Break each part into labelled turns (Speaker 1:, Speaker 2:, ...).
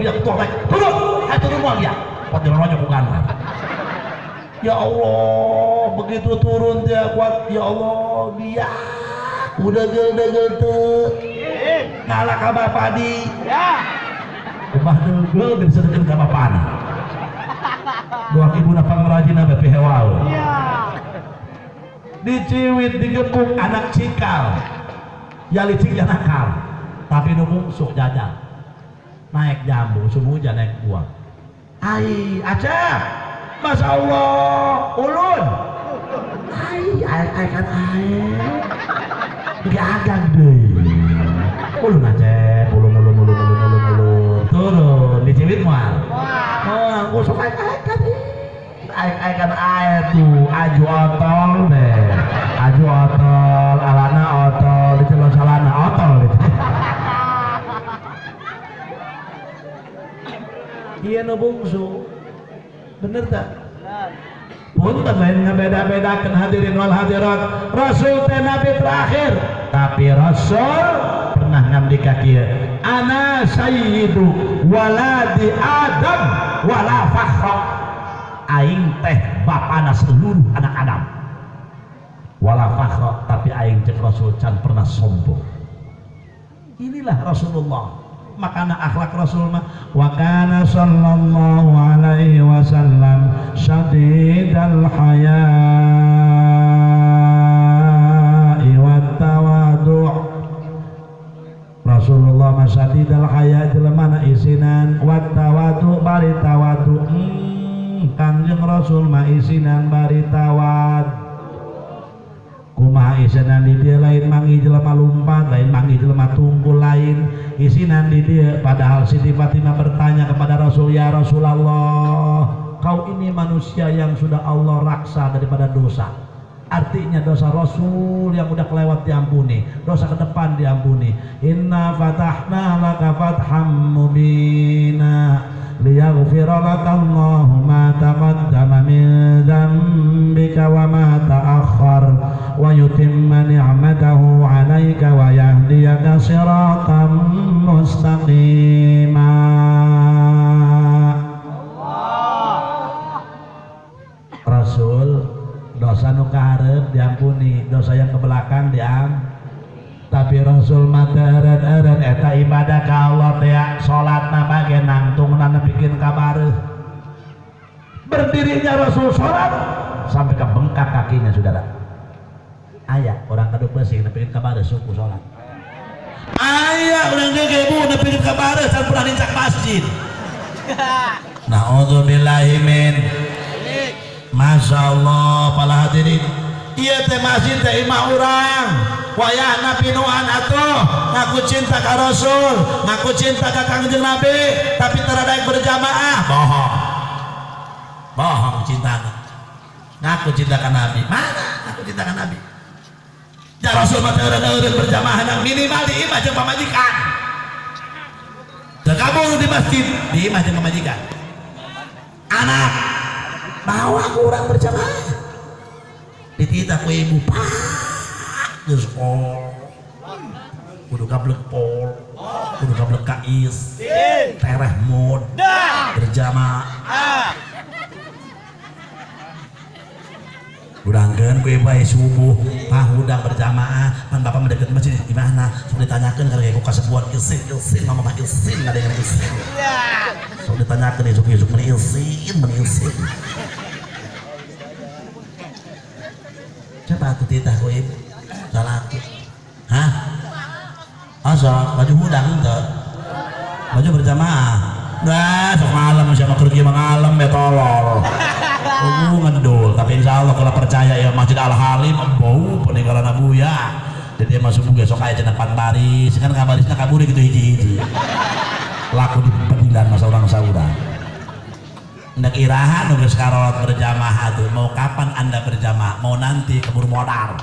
Speaker 1: biar torek turun lagi ya padilannya bukan ya Allah begitu turun dia kuat ya Allah dia udah gede ngalah ka bapak di ya rumah degel dan sedekah ka bapak na dua ibu na pangrajin na bepe hewal diciwit digepuk anak cikal ya licik ya nakal tapi nu bungsuk jajal naik jambu semuja naik buah ai acah masya Allah ulun ai kan ai agak deh ulun aceh ulun turun diciwit mual usuk ai kan ai tuh aju otol deh aju otol alana otol dicelon salana otol gitu iya no bungsu bener tak? Punten lain ngebeda-bedakan hadirin wal hadirat Rasul teh nabi terakhir tapi Rasul pernah ngamdika kieu ana sayyidu waladi Adam wala fakhra aing teh bapana seluruh anak Adam wala fakhra tapi aing cek Rasul can pernah sombong inilah Rasulullah makana akhlak Rasul mah wa kana sallallahu alaihi wasallam syadidal haya'i wat tawadhu' Rasulullah mah syadidal haya'i jelema isinan wat tawadhu' bari tawadhu' Kangjeng Rasul mah isinan bari tawadhu kumaha isinan di dia lain mangi jelema lumpat lain mangi jelema tunggul lain isinan di dia padahal Siti Fatimah bertanya kepada Rasul ya Rasulullah kau ini manusia yang sudah Allah raksa daripada dosa artinya dosa Rasul yang udah kelewat diampuni dosa ke depan diampuni inna fatahna laka fatham mubina liyaghfira lakallahu ma taqaddama min dzambika wa ma ta'akhkhar wa yutimma ni'matahu 'alaika wa yahdiyaka siratan mustaqima. Rasul dosa nu kaharep diampuni dosa yang ke belakang tapi Rasul mata eren eta ibadah ka Allah teh salat na bage nangtungna bikin kabareuh berdirinya Rasul salat sampai ke bengkak kakinya saudara aya orang kaduk beusing bikin kabareuh suku salat aya urang gegebu bikin kabareuh can pernah dincak masjid naudzubillahi min masyaallah para hadirin ieu teh masjid teh imah urang wayahna pinuan atuh ngaku cinta ka Rasul ngaku cinta ka Kangjeng Nabi tapi teradaik berjamaah bohong cintana ngaku cinta ka Nabi mana ngaku cinta ka Nabi ya Rasul mah teu eureun berjamaah nang minimal di imah jeung pamajikan teu kabur di masjid di imah jeung pamajikan anak bawa ku urang berjamaah dititah ku ibu geus pol kudu gablek pol kudu gablek kais tereh mod berjamaah udangkeun ku ibu aya subuh pahudang berjamaah pan bapak mendekat masjid di mana sok ditanyakeun karena ku kasebuan isin mama mah isin ngadengan isin sok ditanyakeun isuk-isuk meni isin coba atuh titah ku ibu salat hah asa baju hudang teu baju berjamaah dah sok malam siapa kerja mengalam ya tolol ngedul tapi insyaallah kalau percaya ya Masjid Al Halim bau peninggalan Abu ya jadi masuk buga sok aya cenah baris kan kabarisna kaburi gitu hiji-hiji laku di pedilan masa orang saudara hendak iraha nu geus karot berjamaah tuh mau kapan anda berjamaah mau nanti keburu modal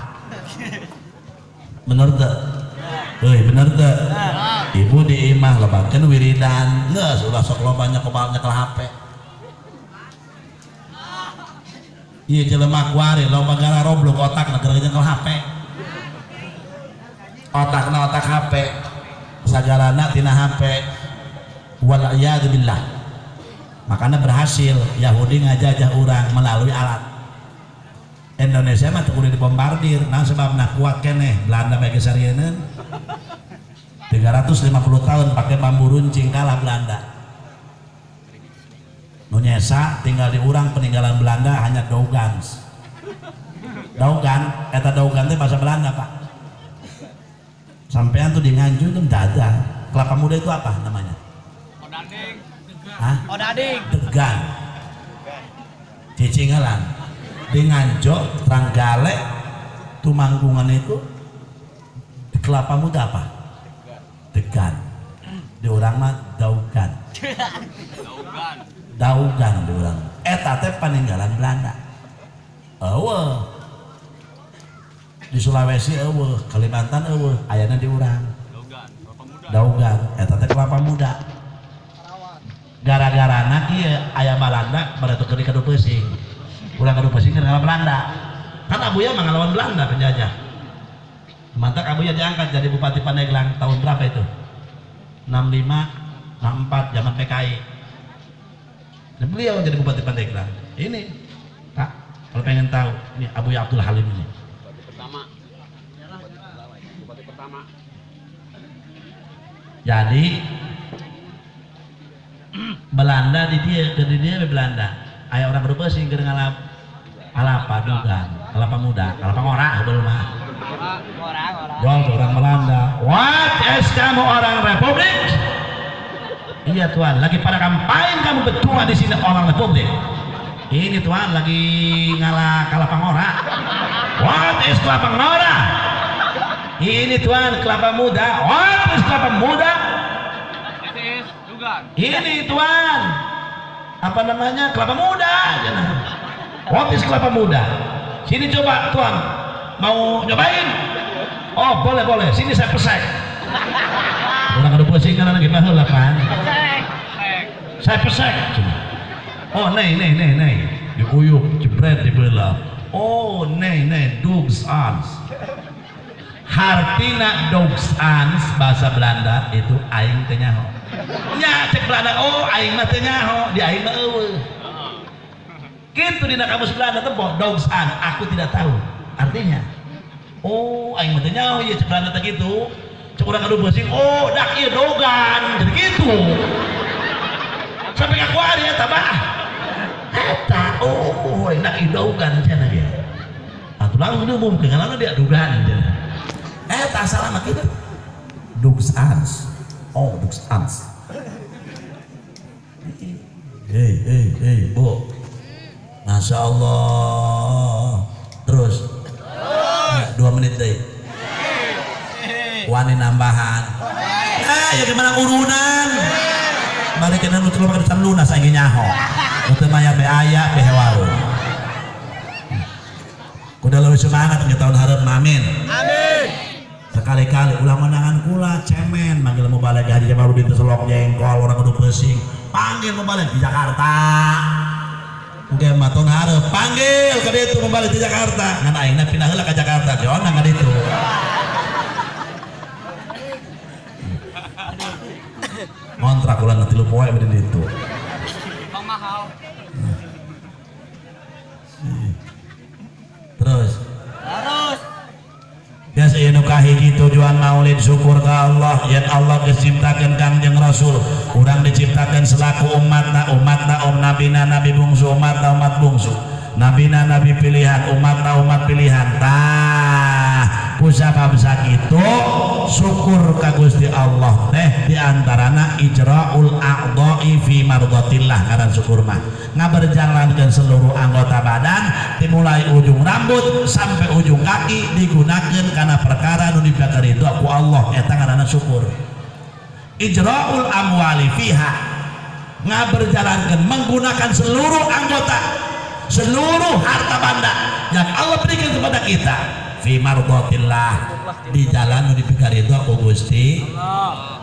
Speaker 1: bener tuh bener tuh ibu di imah lebakan wiridan geus ulah sok lobanya kebalnya ke HP iya jelema kuari loba gara roblok otak negara ke HP otakna otak HP sagarana tina HP Wal'iyadzubillah. Makanya berhasil Yahudi ngajajah orang melalui alat. Indonesia mah teu kudu dibombardir, nah sebabna kuat keneh Belanda bagi sarieun 350 tahun pakai bambu runcing kalah Belanda. Nu nyesa tinggal di urang peninggalan Belanda hanya Daugans. Daugan, eta Daugan teh bahasa Belanda, Pak. Sampean tuh di Nganjuk tuh dadah. Kelapa muda itu apa namanya?
Speaker 2: Odading.
Speaker 1: Hah?
Speaker 2: Odading.
Speaker 1: Degan. Cicingalan. Di Nganjuk, Trenggalek, Tumanggungan itu di kelapa muda apa? Degan. Di orang mah Daugan.
Speaker 2: Daugan.
Speaker 1: Daugan di orang. Eta teh peninggalan Belanda. Eueuh. Di Sulawesi eueuh, Kalimantan eueuh, ayana di urang.
Speaker 2: Daugan, kelapa muda.
Speaker 1: Daugan, eta teh kelapa muda. Gara-garana kieu aya Belanda baratuk ke Kadu Pesing. Ulang Kadu Pesing keur ngalawan Belanda. Kan abuya mah ngalawan Belanda penjajah. Mantak abuya diangkat jadi Bupati Pandeglang tahun berapa itu? 65, 64 zaman PKI. Dan beliau jadi Bupati Pandeglang. Ini, Pak, kalau pengen tahu, ini Abuya Abdul Halim ini.
Speaker 2: Bupati pertama.
Speaker 1: Jadi Belanda di dia Belanda. Aya orang berupa sing keur ngalap alapa dugan, kelapa muda, kelapa ngora belum mah.
Speaker 2: Orang.
Speaker 1: Orang Belanda. What is kamu orang Republik? Iya Tuan, lagi pada kampanye kamu betua di sini orang Republik. Ini Tuan lagi ngalah kelapa ngora. What is kelapa ngora? Ini Tuan kelapa muda. What is kelapa muda?
Speaker 2: This is Dugan.
Speaker 1: Ini Tuan apa namanya kelapa muda. What is kelapa muda? Sini coba Tuan, mau nyobain? Oh boleh, sini saya pesek. Orang ada pusing karena gimana lah kan? Saya pesek. Oh nih, diuyuk, jebret, dibelah. Oh nih, dogs ans. Hartina dogs ans bahasa Belanda itu aing teh nyaho. Nya cek Belanda, oh aing mah teh nyaho, di aing mah eueuh. Kitu dina kamus Belanda teh dogs ans, aku tidak tahu artinya. Oh aing mah teh nyaho ieu cek Belanda teh kitu. Cek urang adu pusing, oh dak ieu dogan, jadi kitu. Sampai ngaku ari eta bah. Eta oh enak idogan cenah ge. Atuh langsung diumum keungalanna dia dogan cenah. Eta asal mah kitu. Dogs ans. Oh, dogs ans. Hey, Bu. Masya Allah. Terus. 2 menit deh. Wani nambahan. Ya gimana urunan? Bari kena nu coba ka lunas aing nyaho. Teu maya be aya be hewau. Kuda leuwih semangat ke tahun hareup amin. Amin. Sekali-kali ulang menangan kula cemen manggil mau balik haji baru di Selok Jengkol orang kudu pesing panggil mau balik di Jakarta. Oke mah tahun hareup panggil ka ditu mau balik di Jakarta ngan aingna pindah heula ka Jakarta jona ka ditu. Kontrak ulang nanti lu poe di ditu.
Speaker 2: Bang mahal.
Speaker 1: Terus biasa ya nukahi tujuan maulid syukur ke Allah yang Allah diciptakan Kangjeng Rasul urang diciptakan selaku umatna nabina nabi bungsu umatna umat bungsu nabina nabi pilihan umatna umat pilihan tah kusabab sakitu syukur ka Gusti Allah teh diantarana ijraul a'dha'i fi mardatillah karena syukur mah ngaberjalankeun seluruh anggota badan dimulai ujung rambut sampai ujung kaki digunakan karena perkara nu dibakar itu aku Allah eta ngaranna syukur. Ijraul amwali fiha ngaberjalankeun menggunakan seluruh anggota seluruh harta benda yang Allah berikan kepada kita fi mardatillah di jalan nu dipikar itu aku Gusti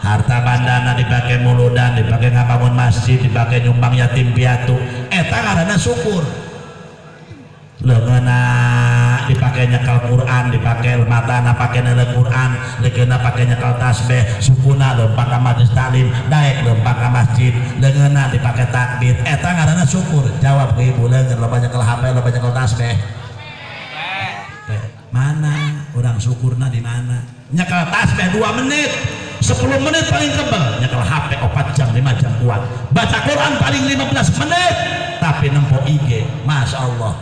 Speaker 1: harta bandana dipakai muludan dipakai ngabangun masjid dipakai nyumbang yatim piatu eta ngaranna syukur leungeunna leungeunna dipake nyekal Quran, dipake matana pake neuleuh Quran, leungeunna pake nyekal tasbih, sukuna leumpang ka majelis taklim, daek leumpang ka masjid, leungeunna dipake takbir. Eta ngaranna syukur. Jawab ku ibu, leungeun loba nyekel HP, loba nyekel tasbih. Mana orang syukurna di mana? Nyekel tasbih 2 menit, 10 menit paling kebal. Nyekel HP 4 jam, 5 jam kuat. Baca Quran paling 15 menit. Tapi nempo IG, Masya Allah,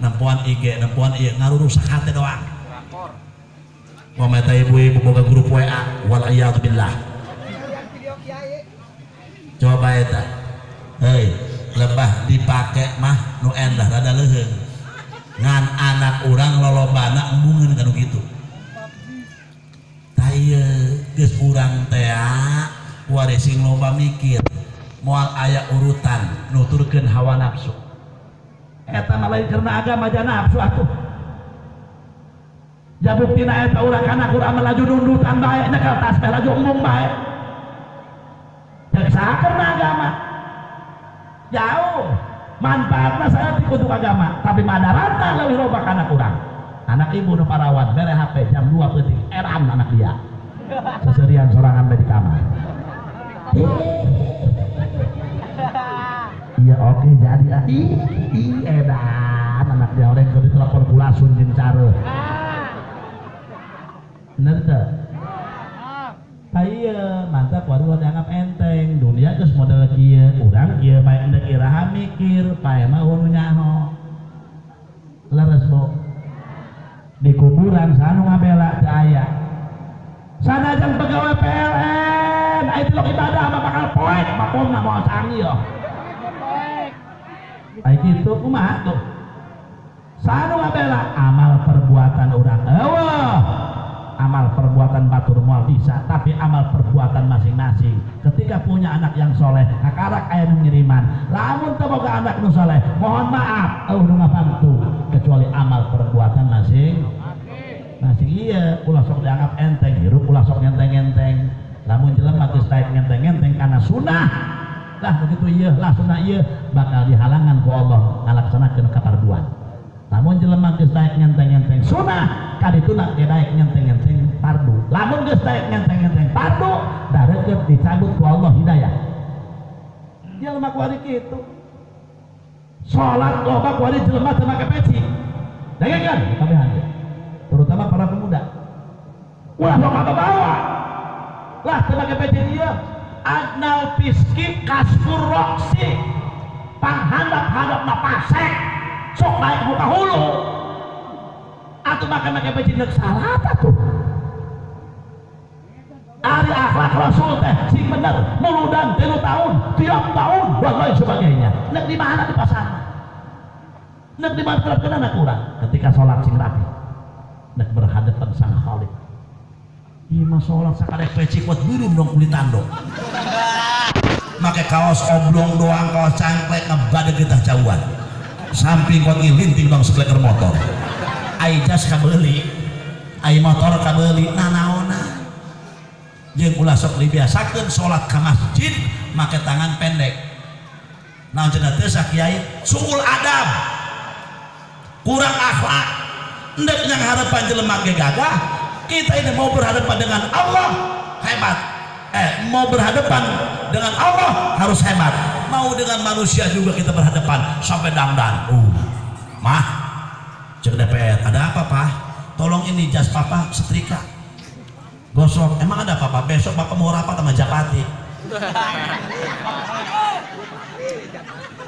Speaker 1: nempoan IG, nempoan iya ngarurusak hati doang. Wameta ibu-ibu boga grup WA, wal'iyadzubillah. Coba eta, hei, lebah dipake mah nu endah rada leuheung. Ngan anak orang lolobana embungeun kanu kitu. Taya geus urang teh warising loba mikir moal aya urutan nuturkeun hawa nafsu. Eta mah lain karena agama aja nafsu atuh. Ja buktina eta urang kana Quran melaju dundutan bae nyekel tasbih laju embung bae. Jadi saha karena agama? Jauh. Manfaatna saya untuk agama, tapi madaratna leuwih loba kana urang. Anak ibu nu parawan bere HP jam 2 peuting eram anak dia. Seserian sorangan di kamar. Iya oke jadi edan anak dia orang kalau ditelepon kulasun jeung cara. Bener teh? Ayo mantap waduh dianggap enteng dunia geus model kieu urang kieu bae endek iraha mikir pae mah nu nyaho leres bo di kuburan sanu ngabela teu aya sanajan pegawai PLN aya tilok ibadah mah bakal poek makomna moal canggih yo aya kitu kumaha tuh sanu ngabela amal perbuatan urang eueuh amal perbuatan batur moal bisa, tapi amal perbuatan masing-masing. Ketika punya anak yang soleh, hakarak aya nu ngiriman. Lamun teu boga anak nu soleh, mohon maaf, nu ngabantu. Kecuali amal perbuatan masing-masing. Iya, ulah sok dianggap enteng, hirup ulah sok ngenteng-ngenteng. Lamun jelema geus daek ngenteng-ngenteng kana sunah. Lah begitu ieu, lah sunah ieu bakal dihalangan ku Allah ngalaksanakeun kaparduan. Lamun jelema geus daek ngenteng-ngenteng sunah, kadituna ge daek ngenteng-ngenteng fardu. Lamun geus daek ngenteng-ngenteng fardu, dareukeup dicabut ku Allah hidayah. Jelema ku ari kitu. Salat loba ku ari jelema teu make peci. Dengekeun kabehan ge. Terutama para pemuda. Ulah sok bawa. Lah teu make peci ieu. Adnal piski kasfur roksi. Panghandap-handapna pasek. Sok naik muka hulu atau makan-makan peci nek salat atuh ari akhlak Rasul teh sing bener muludan 3 tahun tiap tahun dan lain sebagainya nek di mana di pasar nek di mana terapkeun anak urang ketika sholat sing rapi nek berhadapan sang Khalik ieu mah sholat sakadek peci kuat birum dong kulitan dong make kaos oblong doang kaos cangklek ngebadeg kita jauhan samping kuat ngilinting dong sekleker motor ai jas kabeuli ai motor kabeuli nanaona jeung ulah sok dibiasakeun salat ka masjid make tangan pendek naon cenah teh sakiai suul adab kurang akhlak endek yang harapan jelema ge gagah kita ini mau berhadapan dengan Allah hebat mau berhadapan dengan Allah harus hebat mau dengan manusia juga kita berhadapan sampai dangdan mah cek DPR ada apa pak tolong ini jas papa setrika gosok emang ada apa pak besok papa mau rapat sama Japati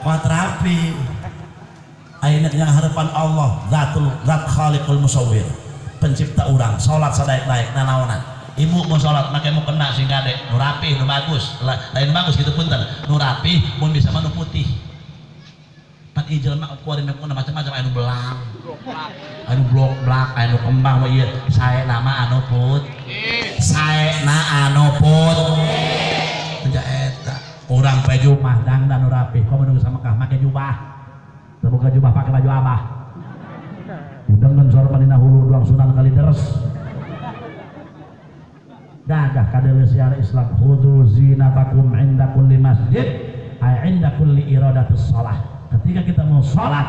Speaker 1: kuat rapi ayat yang harapan Allah zat khaliqul musawwir pencipta urang salat sadaek-daek nanaonan ibu mau sholat make mau kena sing gade nu rapih nu bagus lain bagus gitu punten nu rapih mun bisa mah nu putih pan ieu mah kuari mah macam-macam anu belang anu blak anu kembang mah ieu saena mah anu putih saena anu putih teu eta urang pe jubah dangdan nu rapih kok menuju sama Mekah make jubah teu boga jubah pake baju abah udang sorban dina hulu doang Sunan Kalideres gagah kadele siar Islam khudhu zinatakum inda kulli masjid ay inda kulli iradatus shalah ketika kita mau sholat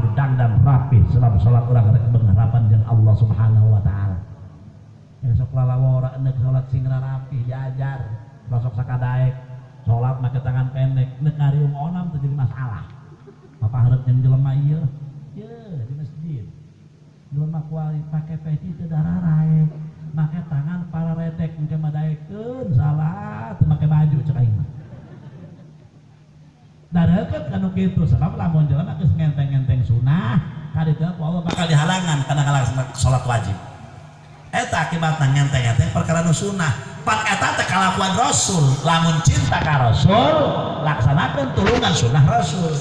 Speaker 1: udang dan rapih sebab salat urang rek pengharapan jeung Allah Subhanahu wa taala. Esok lalawora enek salat sing rapih diajar, rasok sakadaek. Salat make tangan pendek, neuk ngariung onam teu jadi masalah. Papa hareup jeung jelema ieu. Ye di masjid. Jelema kuali pake peci teu dararae. Make tangan para redek engke madaekeun salat, teu make baju cek aing mah. Dareukeut kanu kitu sebab lamun jelema geus ngenteng-ngenteng sunah, kaditeu ku Allah bakal dihalangan kana ngalaksanakeun salat wajib. Eta akibatna ngenteng-ngenteng perkara nu sunah. Pan eta teh kalakuan Rasul. Lamun cinta ka Rasul, laksanakeun tulungan sunah Rasul.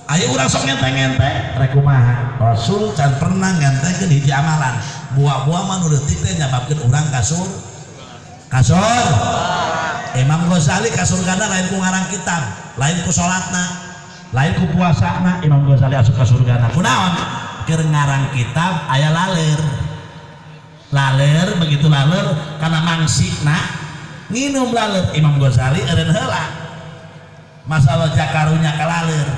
Speaker 1: Ayo urang sok ngenteng-ngenteng, rek kumaha? Rasul can pernah ngentengkeun hiji amalan. Buah-buah mah nu leutik teh nyababkeun urang kasur. Imam Ghazali kasurgana lain ku ngarang kitab, lain ku salatna, lain ku puasana. Imam Ghazali asup ka surgana. Kunaon? Keur ngarang kitab aya laler. Laler begitu laler karena mangsina nginum laler. Imam Ghazali eureun heula masalah jakarunya ka laler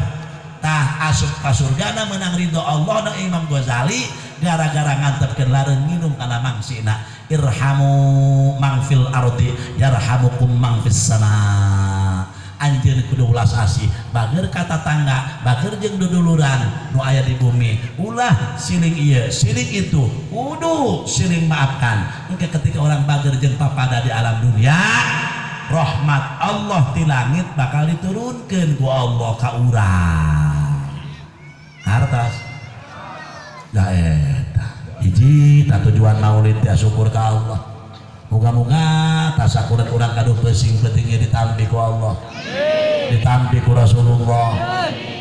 Speaker 1: tah asup ka surgana menang ridho Allah na Imam Ghazali gara-gara ngantepkeun laler nginum kana mangsina. Irhamu mang fil ardi yarhamukum mang fis sama. Anjeun kudu ulas asih bager ka tatangga, bager jeung duduluran nu aya di bumi. Ulah siling ieu siling itu kudu siling maafkan. Engke ketika orang bager jeung papada di alam dunia, rahmat Allah ti langit bakal diturunkeun ku Allah ka urang. Hartas da eta hiji ta tujuan maulid teh syukur ka Allah. Moga-moga tasakurat urang kaduh pesing pentingnya ditampi ku Allah, ditampi ku Rasulullah.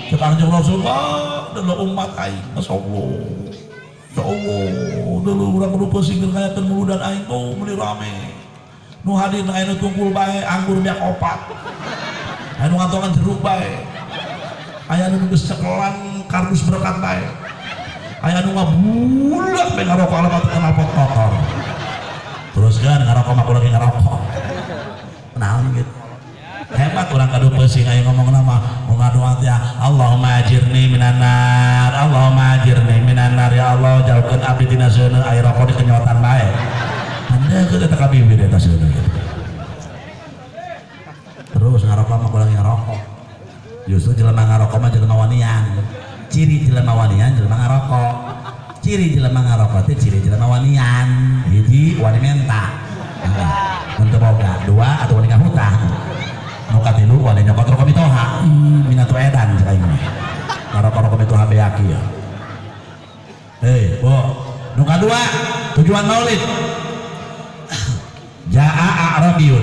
Speaker 1: Sekarang jeung Rasulullah dulu umat aing, masyaallah. Ya Allah, dulu urang kudu pesing ngayakeun muludan aing tuh meuli rame. Nu hadir aing tungkul bae anggur biak opat. Anu ngantongan jeruk bae. Aya nu geus cekelan kardus berkat bae. Aya nu ngabulak bae ngarokok alamat kenal pot kotor. Terus kan ngarokok mah lagi ngarokok. Naon gitu. Hebat orang kadu pesing aya ngomong nama mau ngadoa teh Allahumma ajirni minan nar, Allahumma ajirni minan nar, ya Allah jauhkeun abdi tina seuneu aya rokok di kenyotan bae. Handeukeun eta ka bibir eta seuneu gitu. Terus ngarokok mah lagi ngarokok. Justru jelema ngarokok mah jelema wanian. Ciri jelema wanian jelema ngarokok. Ciri jelema ngarokok teh ciri jelema wanian. Hiji wani menta. Untuk boga dua atau wani kahutang. Nu katilu wani nyokot rokok mitoha. Minatu edan cek aing mah. Ngarokok mitoha beaki ya. Bo, nu kadua tujuan maulid. Jaa a'rabiyun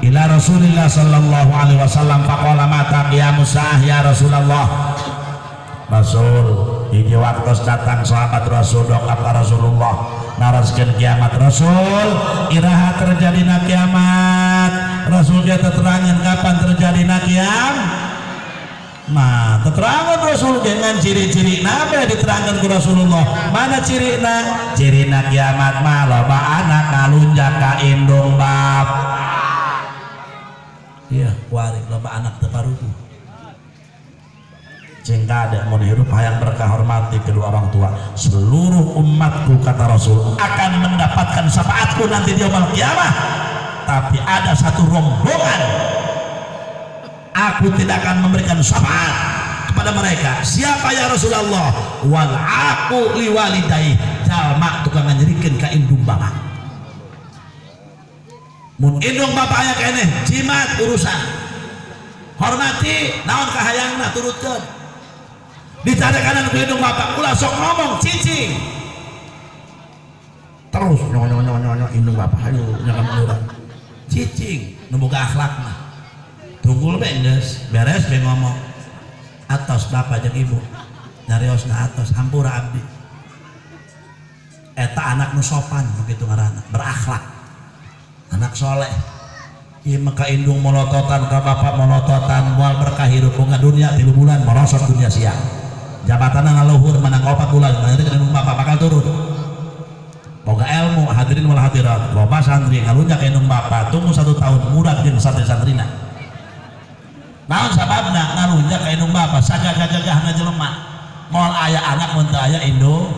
Speaker 1: ila Rasulillah sallallahu alaihi wasallam faqala mata qiyamus saah ya Rasulullah. Rasul hiji waktu datang sahabat Rasul dokap ka Rasulullah naraskeun kiamat. Rasul iraha terjadina kiamat. Rasul dia terangin kapan terjadina kiamat. Nah terangkan Rasul dengan ciri-ciri nabe diterangkan ku Rasulullah. Mana cirina? Cirina kiamat mah loba anak ngalunjak ka indung bab. Iya kuari loba anak teu paruguh. Jika ada mau hidup hayang berkah hormati kedua orang tua. Seluruh umatku kata Rasul akan mendapatkan syafaatku nanti di yaumul kiamah. Tapi ada satu rombongan aku tidak akan memberikan syafaat kepada mereka. Siapa ya Rasulullah? Wal aku liwalidai jalma tukang nganyerikeun ka indung bapak. Mun indung bapak aya keneh jimat urusan. Hormati naon kahayangna turutkeun. Dicari kanan ke hidung bapak ulah sok ngomong cicing terus nyonyo hidung bapak ayo nyakam urang cicing nemboga akhlak mah tunggul beres beres be ngomong atos bapak jeung ibu nyarios na atos hampura abdi eta anak nu sopan begitu ngaranna berakhlak anak soleh ieu mah ka indung molototan ka bapak molototan moal berkah hirup boga dunia 3 bulan merosot dunia siang jabatan ngaluhur menang 4 bulan nanti kena bapak bakal turun boga ilmu hadirin wal hadirat loba santri ngalunjak ka indung bapak tunggu 1 tahun murah jeung santri-santrina naon sababna ngalunjak ka indung bapak sagagah-gagahna jelema moal aya anak mun teu aya indung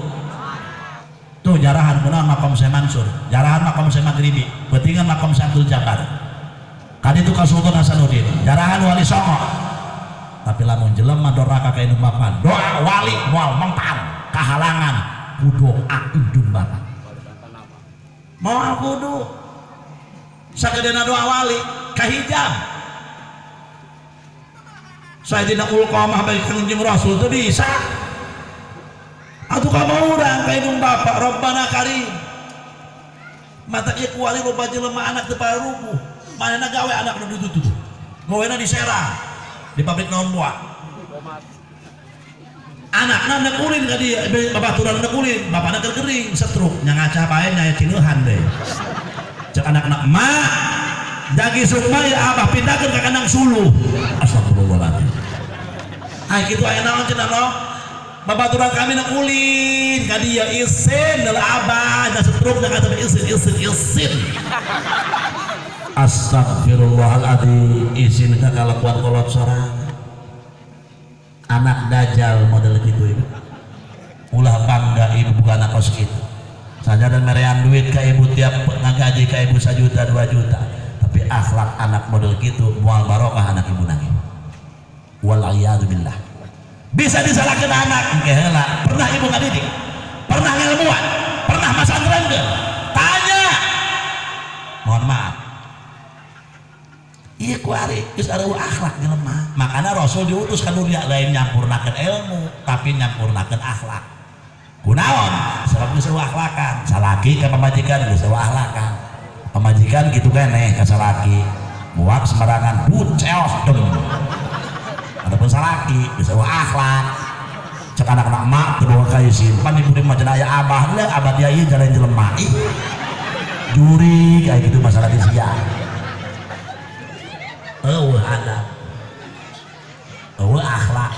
Speaker 1: tuh jarahan kunaon makom Syekh Mansur, jarahan makom Syekh Maghribi, beutingan makom Syekh Abdul Jabbar, kadi itu ka Sultan Hasanuddin, jarahan Wali Songo. Tapi lamun jelema doraka ka indung bapa, doa wali moal mempan kahalangan kudu indung bapa. Moal kudu sakedena doa wali kahijab. Sayyidina Ulqamah bagi Kanjeng Rasul teu bisa. Atuh kamu urang ka indung bapa Rabbana Karim. Mata ieu kuali loba jelema anak teu parubuh. Manehna gawe anak nu ditutup. Gawena di Serang di pabrik naon buah. Anakna neuk ulin ka dieu, babaturan neuk ulin, bapana keur gering, setruk, nya ngaca bae nya cineuhan deui. Cek anakna, "Ma, jagi sukma ya abah pindahkeun ka kandang suluh." Astagfirullahaladzim. Ah kitu aya naon cenah lo? Babaturan kami nak ulin ka dia isin dal abah da setruk da kata isin. Astagfirullahaladzim. Isin ka kalakuan kolot sorangan. Anak dajal model gitu ibu. Ulah bangga ibu bukan anak kos gitu. Saja dan merean duit ka ibu tiap ngagaji ka ibu 1 juta 2 juta. Tapi akhlak anak model gitu mual barokah anak ibu nangis. Wal-iyadu billah. Bisa disalahkan anak engke heula pernah ibu ngadidik, pernah ngilmuan, pernah masantrenkeun, tanya mohon maaf iya kuari geus areueuh akhlak jelema. Makana Rasul diutus ka dunia lain nyampurnakeun ilmu tapi nyampurnakeun akhlak. Kunaon? Sabab geus eueuh akhlakan, salaki ka pamajikan geus eueuh akhlakan, pamajikan kitu keneh ka salaki muak sembarangan buceos dem. Adapun salaki bisa akhlak cek anak-anak mak kedua kayu simpan ibu di macam ayah abah lah abah dia iya jalan jelema juri kayak gitu masalah di siang ada akhlak.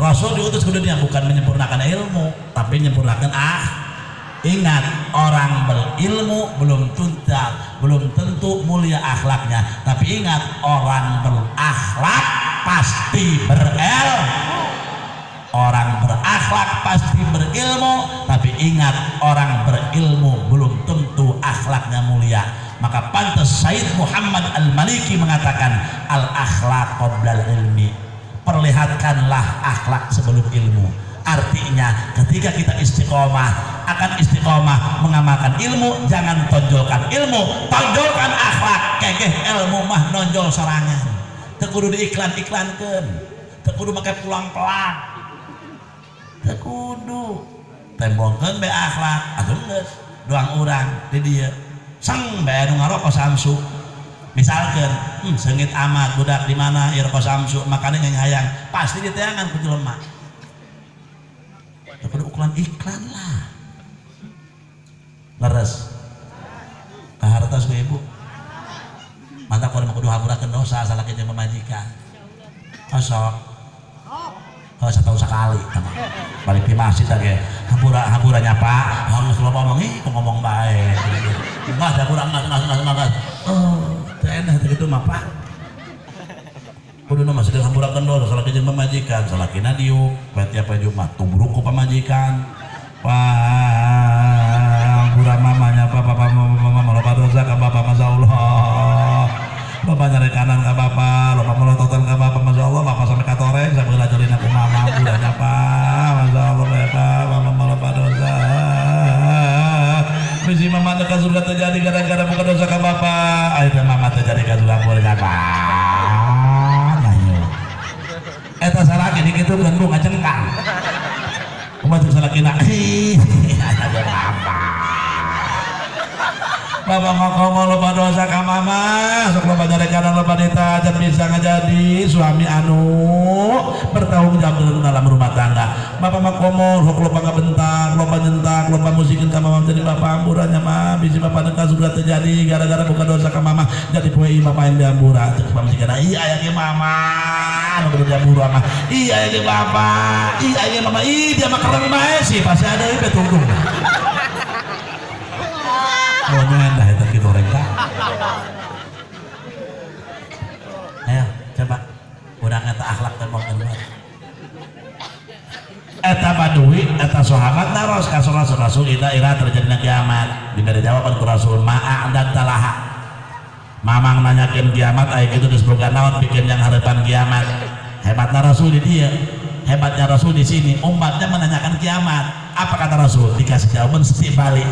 Speaker 1: Rasul diutus ke dunia bukan menyempurnakan ilmu tapi menyempurnakan Ingat, orang berilmu belum tentu mulia akhlaknya. Tapi ingat, orang berakhlak pasti Orang berakhlak pasti berilmu. Tapi ingat, orang berilmu belum tentu akhlaknya mulia. Maka pantas Sayyid Muhammad Al-Maliki mengatakan, al-akhlaq qoblal ilmi. Perlihatkanlah akhlak sebelum ilmu. Artinya ketika kita istiqomah, akan istiqomah mengamalkan ilmu, jangan tonjolkan ilmu, tonjolkan akhlak. Kekeh ilmu mah nonjol sorangan, teu kudu diiklan-iklankeun, teu kudu make pulang-pelang, teu kudu tembongkeun be akhlak. Atuh geus doang urang di dieu sang bae nu ngaroko samsu. Misalkan seungit amat budak di mana ieu rokok samsu, makanya nyayang pasti diteangan ku jelema. Kudu iklan lah. Leres kahartos ku ibu mantap kalau kudu hampurakeun dosa salaki jeung pamajikan kosok satu sekali balik di masjid lagi hampuranya Pak geus lo ngomong kok ngomong bae enggak ada kurang enggak teu enak kitu mah Pak kudu mah sedang hampurakeun dosa salaki jeung pamajikan salakina diuk tiap Jumat tubruk ku pamajikan Pura mamanya bapak mama loba dosa ka bapak masyaallah bapak nyari kanan ka bapak loba melototan ka bapak masyaallah bapak sampai katoreng sampai lajorin aku mama budanya pak masyaallah bapak mama loba dosa bisi mama teh ka surga terjadi gara-gara buka dosa ka bapak ayeuna mama terjadi ka surga boleh apa nah ieu eta salaki dikitukeun bu ngacengkang Umat salakina Bapak ngomong loba dosa ka mama sok loba nyarekan loba ditajat bisa ngajadi suami anu bertanggung jawab dalam rumah tangga. Bapak mah komo sok loba ngabentak loba nyentak loba musikeun ka mama jadi bapak amburannya mah bisi bapak dekat sudah terjadi gara-gara bukan dosa ka mama jadi poe bapak yang diambura cek pamajikan iya aya ge mama anu kudu diambura mah iya aya ge bapak iya aya ge mama dia mah kereng bae sih pasti ada ieu tunggu Bodohan dah itu kita reka. Ayo coba kurang eta akhlak tembong kedua. Baduy eta sahabat naros ka Rasul ida ira terjadinya kiamat. Diberi jawaban ku Rasul ma'adat talaha. Mamang nanyakeun kiamat aya kitu geus boga naon pikeun yang harapan kiamat. Hebatnya Rasul di dia, hebatnya Rasul di sini, umatnya menanyakan kiamat. Apa kata Rasul? Dikasih jawaban setiap balik.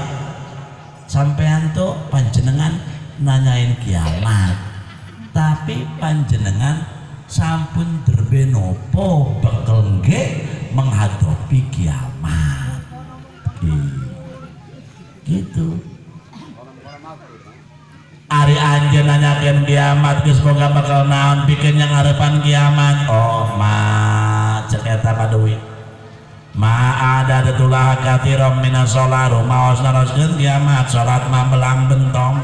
Speaker 1: Sampean tuh panjenengan nanyain kiamat, tapi panjenengan sampun derbe nopo bakal nge menghadapi kiamat. Gitu. Ari anjeun nanyakeun kiamat geus boga bakal naon pikeun yang harapan kiamat. Oh ma cek eta Baduy. Ma ada detulah katirom minas sholat rumaos naroskeun kiamat sholat mah belang bentong.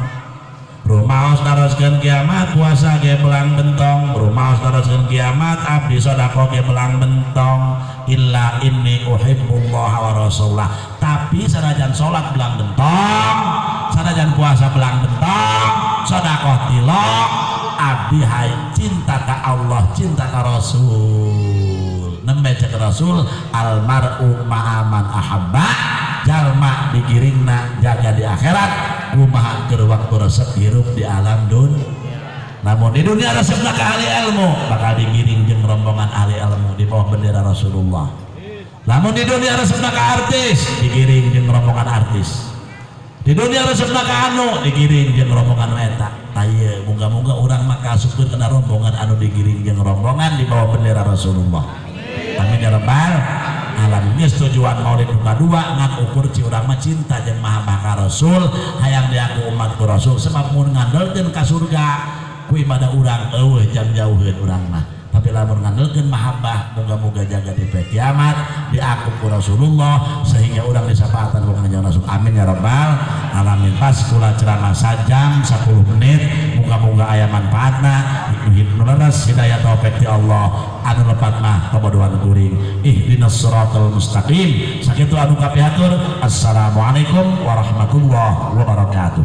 Speaker 1: Rumaos naroskeun kiamat puasa ge belang bentong. Rumaos naroskeun kiamat abdi sedekah ge belang bentong. Illa inni uhibbullah wa rasulah. Tapi sanajan sholat belang bentong, sanajan puasa belang bentong, sedekah tilok, abdi hai cinta ka Allah, cinta ka Rasul. Nembe cek Rasul almar'u ma'aman ahabba, jalma digiringna jaga di akhirat kumaha keur waktu resep hirup di alam dunia. Namun di dunia resepna ka ahli ilmu bakal digiring jeung rombongan ahli ilmu di bawah bendera Rasulullah. Namun di dunia resepna ka artis digiring jeung rombongan artis. Di dunia resepna ka anu digiring jeung rombongan eta. Taya moga-moga urang mah kasupkeun kana rombongan anu digiring jeung rombongan di bawah bendera Rasulullah. Amin ya rabbal alamin. Geus tujuan maulid nu kadua ngan ukur ci urang mah cinta jeung mahabbah ka Rasul, hayang diaku umat ku Rasul sebab mun ngandelkeun ka surga ku ibadah urang eueuh jang jauheun urang mah. Tapi lamun ngandelkeun mahabbah moga-moga jaga di kiamat diaku ku Rasulullah sehingga urang disapaatan ku kanjeng Rasul. Amin ya rabbal alamin. Pas kula ceramah sajam 10 menit moga-moga aya manfaatna hidupna leres hidayah taufik ti Allah anu lepat mah kabodohan kuring. Ihdinas siratal mustaqim. Sakitu anu kapiatur. Assalamualaikum warahmatullahi wabarakatuh.